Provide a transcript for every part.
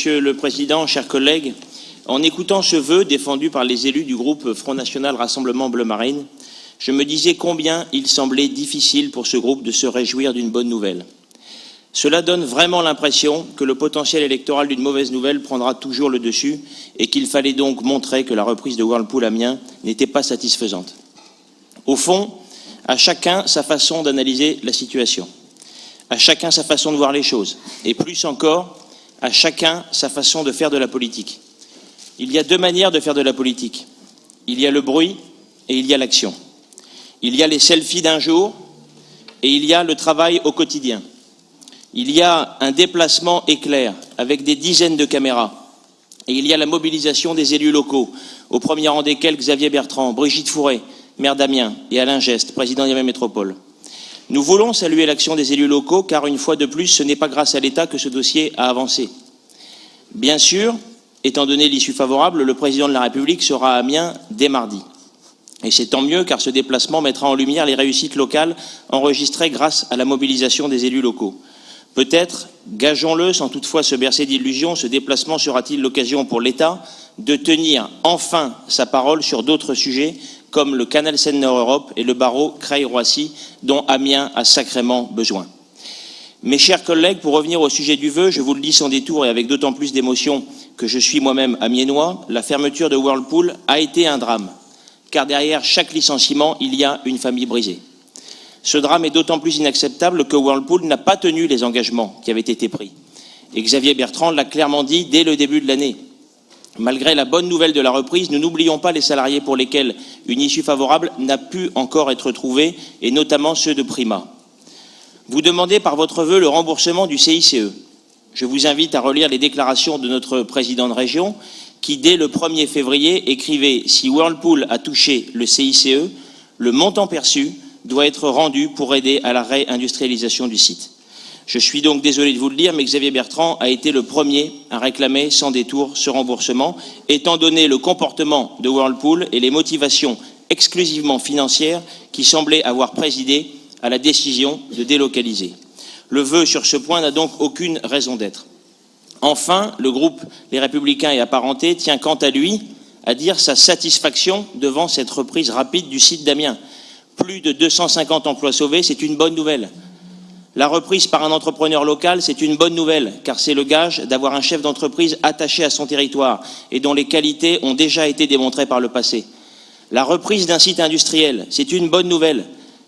Monsieur le Président, chers collègues, en écoutant ce vœu défendu par les élus du groupe Front National Rassemblement Bleu Marine, je me disais combien il semblait difficile pour ce groupe de se réjouir d'une bonne nouvelle. Cela donne vraiment l'impression que le potentiel électoral d'une mauvaise nouvelle prendra toujours le dessus et qu'il fallait donc montrer que la reprise de Whirlpool Amiens n'était pas satisfaisante. Au fond, à chacun sa façon d'analyser la situation, à chacun sa façon de voir les choses, et plus encore, à chacun sa façon de faire de la politique. Il y a deux manières de faire de la politique. Il y a le bruit et il y a l'action. Il y a les selfies d'un jour et il y a le travail au quotidien. Il y a un déplacement éclair avec des dizaines de caméras et il y a la mobilisation des élus locaux, au premier rang desquels Xavier Bertrand, Brigitte Fourré, maire d'Amiens, et Alain Geste, président d'Amiens Métropole. Nous voulons saluer l'action des élus locaux car, une fois de plus, ce n'est pas grâce à l'État que ce dossier a avancé. Bien sûr, étant donné l'issue favorable, le président de la République sera à Amiens dès mardi. Et c'est tant mieux car ce déplacement mettra en lumière les réussites locales enregistrées grâce à la mobilisation des élus locaux. Peut-être, gageons-le sans toutefois se bercer d'illusions, ce déplacement sera-t-il l'occasion pour l'État de tenir enfin sa parole sur d'autres sujets comme le canal Seine-Nord-Europe et le barreau Creil-Roissy dont Amiens a sacrément besoin. Mes chers collègues, pour revenir au sujet du vœu, je vous le dis sans détour et avec d'autant plus d'émotion que je suis moi-même amiénois, la fermeture de Whirlpool a été un drame, car derrière chaque licenciement, il y a une famille brisée. Ce drame est d'autant plus inacceptable que Whirlpool n'a pas tenu les engagements qui avaient été pris. Et Xavier Bertrand l'a clairement dit dès le début de l'année. Malgré la bonne nouvelle de la reprise, nous n'oublions pas les salariés pour lesquels une issue favorable n'a pu encore être trouvée, et notamment ceux de Prima. Vous demandez par votre vœu le remboursement du CICE. Je vous invite à relire les déclarations de notre président de région qui, dès le 1er février, écrivait « Si Whirlpool a touché le CICE, le montant perçu doit être rendu pour aider à la réindustrialisation du site ». Je suis donc désolé de vous le dire, mais Xavier Bertrand a été le premier à réclamer sans détour ce remboursement, étant donné le comportement de Whirlpool et les motivations exclusivement financières qui semblaient avoir présidé à la décision de délocaliser. Le vœu sur ce point n'a donc aucune raison d'être. Enfin, le groupe Les Républicains et Apparentés tient quant à lui à dire sa satisfaction devant cette reprise rapide du site d'Amiens. Plus de 250 emplois sauvés, c'est une bonne nouvelle. La reprise par un entrepreneur local, c'est une bonne nouvelle, car c'est le gage d'avoir un chef d'entreprise attaché à son territoire et dont les qualités ont déjà été démontrées par le passé. La reprise d'un site industriel, c'est une bonne nouvelle,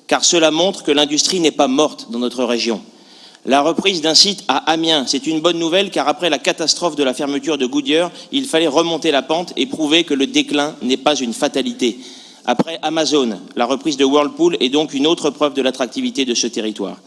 car cela montre que l'industrie n'est pas morte dans notre région. La reprise d'un site à Amiens, c'est une bonne nouvelle, car après la catastrophe de la fermeture de Goodyear, il fallait remonter la pente et prouver que le déclin n'est pas une fatalité. Après Amazon, la reprise de Whirlpool est donc une autre preuve de l'attractivité de ce territoire.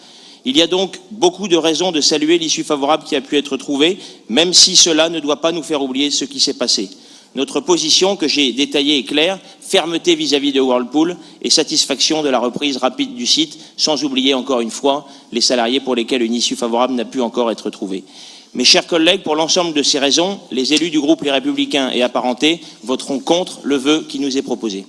Il y a donc beaucoup de raisons de saluer l'issue favorable qui a pu être trouvée, même si cela ne doit pas nous faire oublier ce qui s'est passé. Notre position, que j'ai détaillée, est claire, fermeté vis-à-vis de Whirlpool et satisfaction de la reprise rapide du site, sans oublier encore une fois les salariés pour lesquels une issue favorable n'a pu encore être trouvée. Mes chers collègues, pour l'ensemble de ces raisons, les élus du groupe Les Républicains et Apparentés voteront contre le vœu qui nous est proposé.